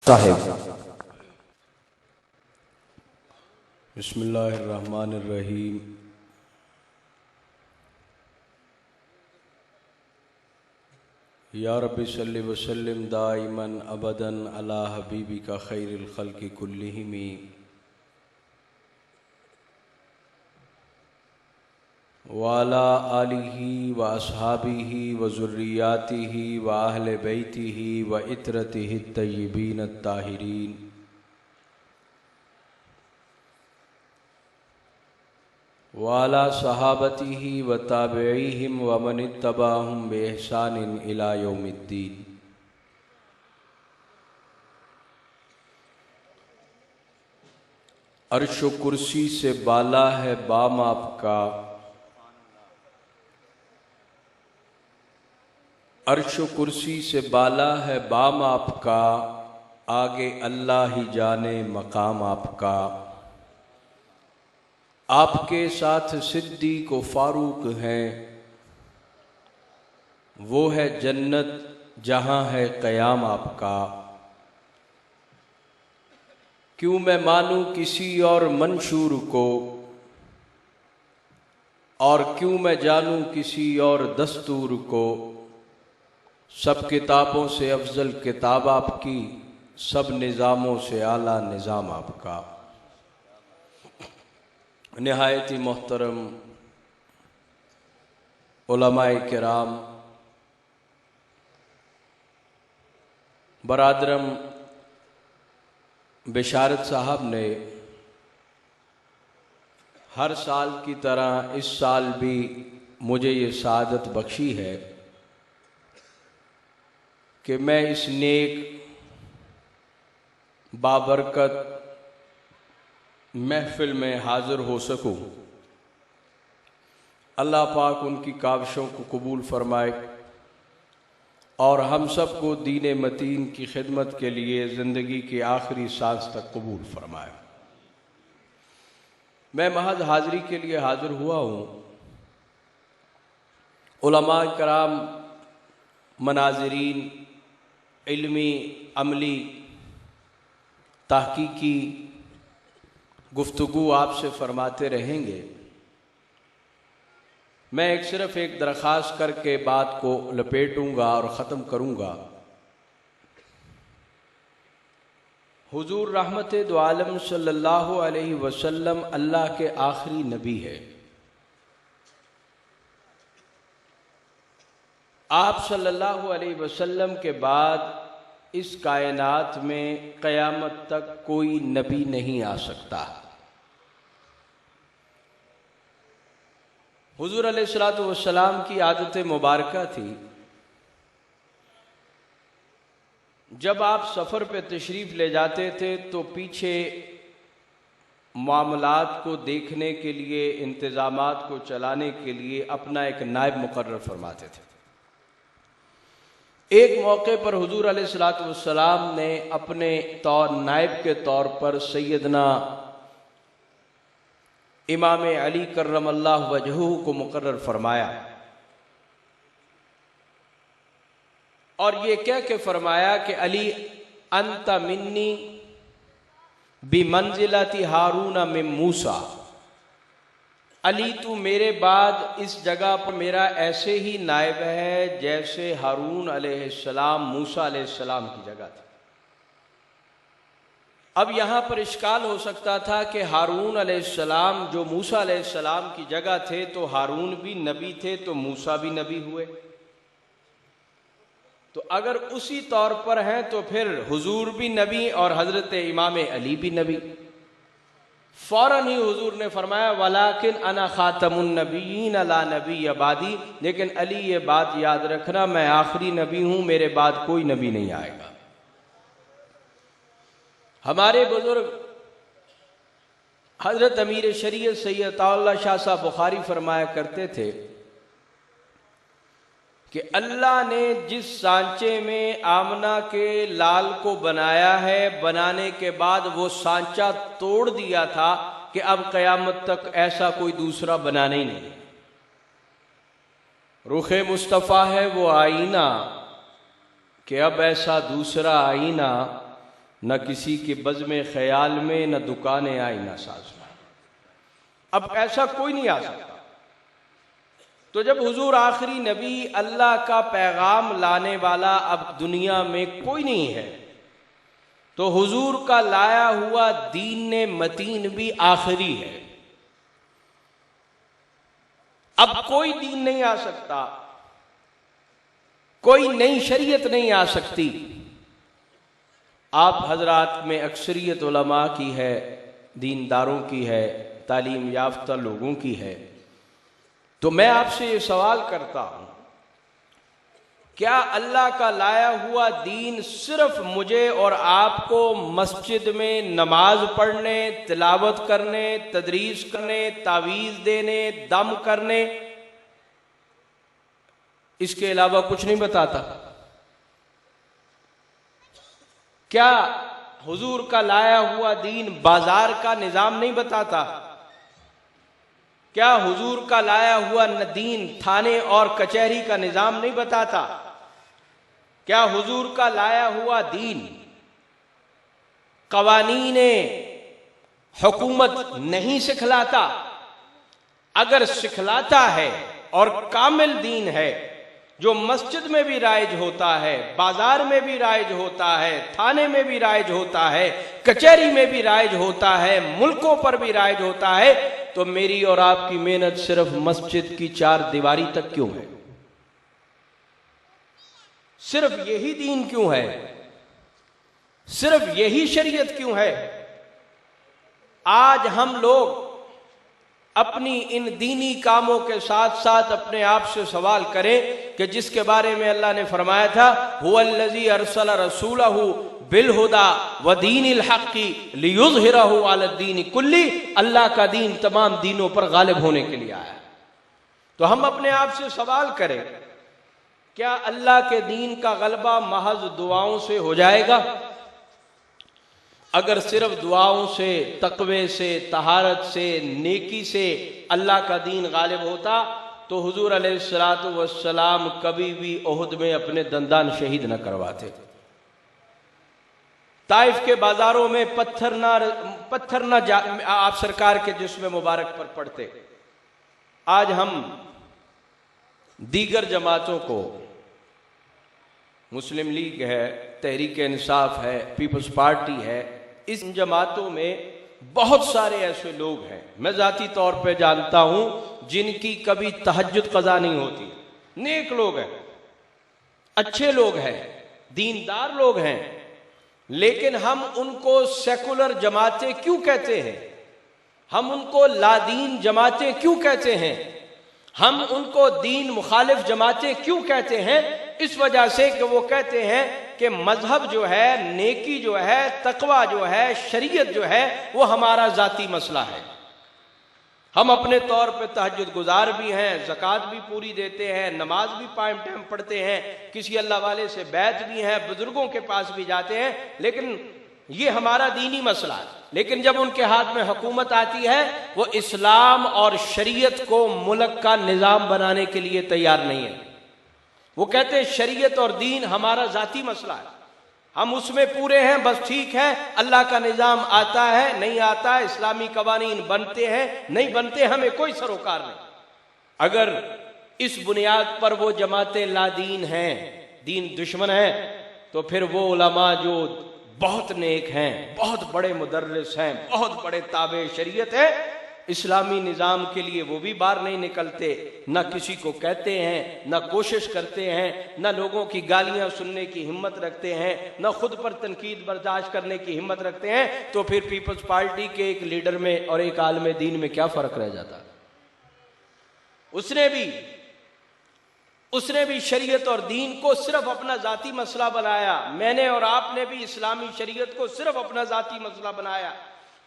साहिब। बिस्मिल्लाहिर्रहमानिर्रहीम। या रब्बि सल्लि व सल्लिम दाइमन अबदन अला हबीबिका खैरिल खल्क़ि कुल्लिहिम व अला आलिहि व अस्हाबिहि व ज़ुर्रियातिहि व अहले बैतिहि व इत्रतिहि तय्यिबीन अत्ताहिरीन व अला सहाबतिहि व ताबिईहिम व मन इत्तबाहुम बिइहसानिन इला यौमिद्दीन। अर्श व कुर्सी से बाला है बाम आपका, अर्श व कुर्सी से बाला है बाम आपका, आगे अल्लाह ही जाने मकाम आपका। आपके साथ सिद्दीक़ व फारूक हैं, वो है जन्नत जहाँ है क़याम आपका। क्यों मैं मानूं किसी और मंशूर को, और क्यों मैं जानूं किसी और दस्तूर को। सब किताबों से अफजल किताब आपकी, सब निज़ामों से आला निज़ाम आपका। निहायत ही मोहतरम उलमाए किराम, बरादरम बिशारत साहब ने हर साल की तरह इस साल भी मुझे ये सादत बख्शी है कि मैं इस नेक बाबरकत महफिल में हाज़िर हो सकूं। अल्लाह पाक उनकी काविशों को कबूल फरमाए और हम सब को दीन मतीन की खिदमत के लिए ज़िंदगी की आखिरी सांस तक कबूल फरमाए। मैं महज हाज़िरी के लिए हाज़िर हुआ हूँ। उलमा कराम, मनाज़रीन, इल्मी अमली तहकीकी गुफ्तगू आपसे फरमाते रहेंगे। मैं सिर्फ एक दरख्वास्त करके बात को लपेटूंगा और ख़त्म करूंगा। हुजूर रहमत दो आलम सल्लल्लाहु अलैहि वसल्लम अल्लाह के आखिरी नबी है। आप सल्लल्लाहु अलैहि वसल्लम के बाद इस कायनात में क़यामत तक कोई नबी नहीं आ सकता। हुजूर अलैहिस्सलातु वस्सलाम की आदत मुबारका थी, जब आप सफ़र पे तशरीफ़ ले जाते थे तो पीछे मामलात को देखने के लिए, इंतज़ामात को चलाने के लिए अपना एक नायब मुकर्रर फरमाते थे। एक मौके पर हुजूर अलैहिस्सलातु वस्सलाम ने अपने नायब के तौर पर सैयदना इमाम अली कर्रमल्लाहु वजहू को मुकर्रर फरमाया और ये कह के फरमाया कि अली अंत मिन्नी बिमंजिलति हारून मिन मूसा, अली तू मेरे बाद इस जगह पर मेरा ऐसे ही नायब है जैसे हारून अलैहिस्सलाम मूसा अलैहिस्सलाम की जगह थी। अब यहाँ पर इश्काल हो सकता था कि हारून अलैहिस्सलाम जो मूसा अलैहिस्सलाम की जगह थे, तो हारून भी नबी थे तो मूसा भी नबी हुए। तो अगर उसी तौर पर हैं तो फिर हुजूर भी नबी और हजरत इमाम अली भी नबी। फौरन ही हुजूर ने फरमाया वलाकिन अना खातमुन नबीयीन ला नबी अबादी, लेकिन अली ये बात याद रखना, मैं आखिरी नबी हूं, मेरे बाद कोई नबी नहीं आएगा। हमारे बुजुर्ग हजरत अमीर शरीयत सैयद अताउल्लाह शाह साहब बुखारी फरमाया करते थे कि अल्लाह ने जिस सांचे में आमना के लाल को बनाया है, बनाने के बाद वो सांचा तोड़ दिया था कि अब क़यामत तक ऐसा कोई दूसरा बनाना ही नहीं। रुखे मुस्तफ़ा है वो आईना कि अब ऐसा दूसरा आईना न किसी के बज़्म ख्याल में, न दुकाने आई न साज में। अब ऐसा कोई नहीं आ सकता। तो जब हुजूर आखिरी नबी, अल्लाह का पैगाम लाने वाला अब दुनिया में कोई नहीं है, तो हुजूर का लाया हुआ दीन मतीन भी आखिरी है। अब कोई दीन नहीं आ सकता, कोई नई शरीयत नहीं आ सकती। आप हजरात में अक्सरियत उलमा की है, दीनदारों की है, तालीम याफ्ता लोगों की है। तो मैं आपसे ये सवाल करता हूं, क्या अल्लाह का लाया हुआ दीन सिर्फ मुझे और आपको मस्जिद में नमाज पढ़ने, तिलावत करने, तदरीस करने, तावीज़ देने, दम करने, इसके अलावा कुछ नहीं बताता? क्या हुजूर का लाया हुआ दीन बाजार का निजाम नहीं बताता? क्या हुजूर का लाया हुआ दीन थाने और कचहरी का निजाम नहीं बताता? क्या हुजूर का लाया हुआ दीन कवानीने हुकूमत नहीं सिखलाता? अगर सिखलाता है और कामिल दीन है, जो मस्जिद में भी राइज होता है, बाजार में भी राइज होता है, थाने में भी राइज होता है, कचहरी में भी राइज होता है, मुल्कों पर भी राइज होता है, तो मेरी और आपकी मेहनत सिर्फ मस्जिद की चार दीवारी तक क्यों है? सिर्फ यही दीन क्यों है? सिर्फ यही शरीयत क्यों है? आज हम लोग अपनी इन दीनी कामों के साथ साथ अपने आप से सवाल करें कि जिसके बारे में अल्लाह ने फरमाया था, हुवल्लज़ी अरसला रसूलहु बिलहुदा व दीनिल हक़्क़ि लियुज़हिरहु अलद्दीनि कुल्ली, अल्लाह का दीन तमाम दीनों पर गालिब होने के लिए आया। तो हम अपने आप से सवाल करें, क्या अल्लाह के दीन का गलबा महज दुआओं से हो जाएगा? अगर सिर्फ दुआओं से, तक़वे से, तहारत से, नेकी से अल्लाह का दीन गालिब होता तो हुजूर अलैहिस्सलातु वस्सलाम कभी भी ओहद में अपने दंदान शहीद न करवाते। ताइफ के बाजारों में पत्थर ना आप सरकार के जिस्म मुबारक पर पड़ते। आज हम दीगर जमातों को, मुस्लिम लीग है, तहरीक इंसाफ है, पीपल्स पार्टी है, इस जमातों में बहुत सारे ऐसे लोग हैं, मैं जाती तौर पे जानता हूं, जिनकी कभी तहज्जुद कज़ा नहीं होती। नेक लोग हैं, अच्छे लोग हैं, दीनदार लोग हैं, लेकिन हम उनको सेकुलर जमातें क्यों कहते हैं? हम उनको लादीन जमातें क्यों कहते हैं? हम उनको दीन मुखालिफ जमातें क्यों कहते हैं? इस वजह से कि वो कहते हैं कि मजहब जो है, नेकी जो है, तकवा जो है, शरीयत जो है, वो हमारा जाती मसला है। हम अपने तौर पे तहज्जुद गुजार भी हैं, ज़कात भी पूरी देते हैं, नमाज भी टाइम टाइम पढ़ते हैं, किसी अल्लाह वाले से बैत भी हैं, बुजुर्गों के पास भी जाते हैं, लेकिन ये हमारा दीनी मसला है। लेकिन जब उनके हाथ में हुकूमत आती है, वो इस्लाम और शरीयत को मुल्क का निज़ाम बनाने के लिए तैयार नहीं है। वो कहते हैं शरीयत और दीन हमारा जाती मसला है, हम उसमें पूरे हैं, बस ठीक है, अल्लाह का निज़ाम आता है, नहीं आता है, इस्लामी कवानीन बनते हैं, नहीं बनते, हमें कोई सरोकार नहीं। अगर इस बुनियाद पर वो जमातें लादीन हैं, दीन दुश्मन हैं, तो फिर वो उलमा जो बहुत नेक हैं, बहुत बड़े मुदर्रिस हैं, बहुत बड़े ताबे शरीयत है, इस्लामी निज़ाम के लिए वो भी बाहर नहीं निकलते, न किसी को कहते हैं, न कोशिश करते हैं, न लोगों की गालियां सुनने की हिम्मत रखते हैं, न खुद पर तनकीद बर्दाश्त करने की हिम्मत रखते हैं। तो फिर पीपल्स पार्टी के एक लीडर में और एक आलिम दीन में क्या फ़र्क रह जाता? उसने भी शरीयत और दीन को सिर्फ अपना जाती मसला बनाया। मैंने और आपने भी इस्लामी शरीयत को सिर्फ अपना जाती मसला बनाया,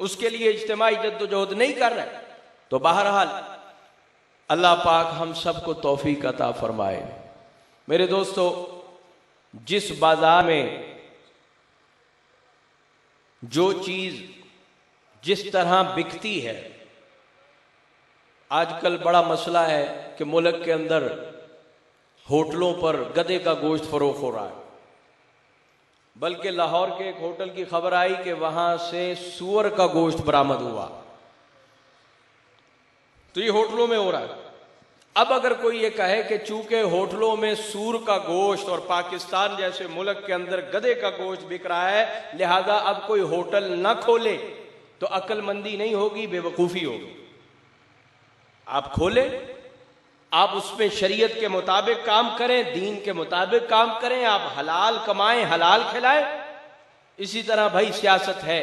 उसके लिए इज्तिमाई जद्दोजहद नहीं कर रहे। तो बहरहाल अल्लाह पाक हम सबको तौफीक अता फरमाए। मेरे दोस्तों, जिस बाजार में जो चीज जिस तरह बिकती है, आजकल बड़ा मसला है कि मुल्क के अंदर होटलों पर गधे का गोश्त फरोख्त हो रहा है। बल्कि लाहौर के एक होटल की खबर आई कि वहां से सूअर का गोश्त बरामद हुआ। तो ये होटलों में हो रहा है। अब अगर कोई ये कहे कि चूंकि होटलों में सूर का गोश्त और पाकिस्तान जैसे मुल्क के अंदर गधे का गोश्त बिक रहा है, लिहाजा अब कोई होटल ना खोले, तो अक्लमंदी नहीं होगी, बेवकूफ़ी होगी। आप खोलें, आप उसमें शरीयत के मुताबिक काम करें, दीन के मुताबिक काम करें, आप हलाल कमाएं, हलाल खिलाएं। इसी तरह भाई सियासत है,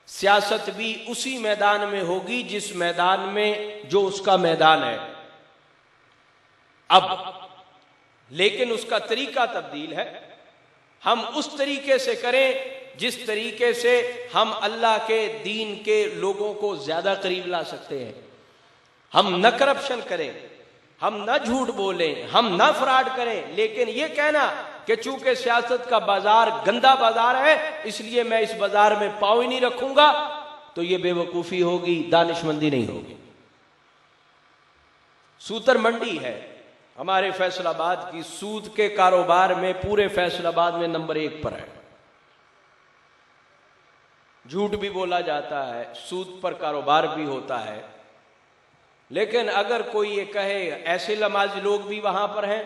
सियासत भी उसी मैदान में होगी जिस मैदान में जो उसका मैदान है। अब लेकिन उसका तरीका तब्दील है। हम उस तरीके से करें जिस तरीके से हम अल्लाह के दीन के लोगों को ज्यादा करीब ला सकते हैं। हम न करप्शन करें, हम न झूठ बोलें, हम न फ्रॉड करें, लेकिन यह कहना कि चूंकि सियासत का बाजार गंदा बाजार है इसलिए मैं इस बाजार में पांव ही नहीं रखूंगा, तो यह बेवकूफी होगी, दानिशमंदी नहीं होगी। सूतर मंडी है हमारे फैसलाबाद की, सूद के कारोबार में पूरे फैसलाबाद में नंबर 1 पर है। झूठ भी बोला जाता है, सूद पर कारोबार भी होता है। लेकिन अगर कोई ये कहे, ऐसे नमाजी लोग भी वहां पर हैं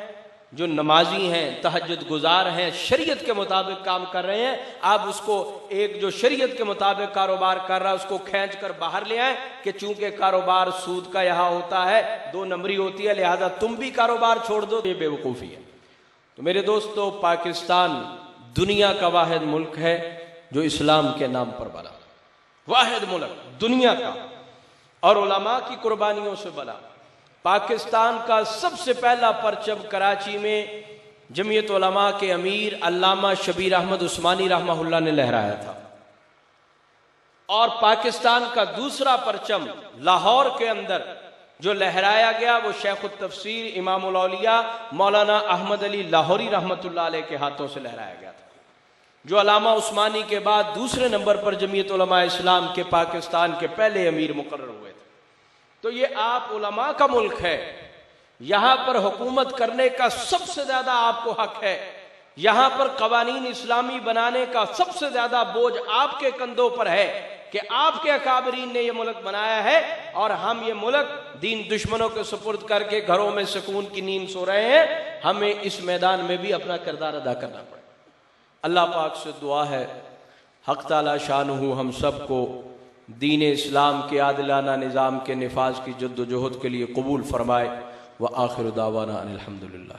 जो नमाजी हैं, तहज्जुद गुजार हैं, शरीयत के मुताबिक काम कर रहे हैं, आप उसको एक जो शरीयत के मुताबिक कारोबार कर रहा है उसको खींच कर बाहर ले आए कि चूंकि कारोबार सूद का यहां होता है, 2 नंबरी होती है, लिहाजा तुम भी कारोबार छोड़ दो, ये बेवकूफ़ी है। तो मेरे दोस्तों, पाकिस्तान दुनिया का वाहिद मुल्क है जो इस्लाम के नाम पर बना, वाहिद मुल्क दुनिया का, और उलमा की कुर्बानियों से बना। पाकिस्तान का सबसे पहला परचम कराची में जमीयत उलमा के अमीर अल्लामा शबीर अहमद उस्मानी रहमहुल्लाह ने लहराया था, और पाकिस्तान का दूसरा परचम लाहौर के अंदर जो लहराया गया वो शेख तफसीर इमामुल औलिया मौलाना अहमद अली लाहौरी रहमतुल्लाह अलैह के हाथों से लहराया गया था, जो अल्लामा उस्मानी के बाद दूसरे नंबर पर जमीयत उलमा इस्लाम के पाकिस्तान के पहले अमीर मुकर्रर हुए थे। तो ये आप उलमा का मुल्क है, यहां पर हुकूमत करने का सबसे ज्यादा आपको हक है, यहां पर कवानीन इस्लामी बनाने का सबसे ज्यादा बोझ आपके कंधों पर है कि आपके अकाबरीन ने यह मुल्क बनाया है, और हम ये मुल्क दीन दुश्मनों के सुपुर्द करके घरों में सुकून की नींद सो रहे हैं। हमें इस मैदान में भी अपना किरदार अदा करना पड़े। अल्लाह पाक से दुआ है हक ताला शानुहु हम सब को दीन इस्लाम के आदिलाना निज़ाम के निफाज की जद्दोजहद के लिए कबूल फरमाए। व आखिर दावाना अनिल हम्दुलिल्लाह।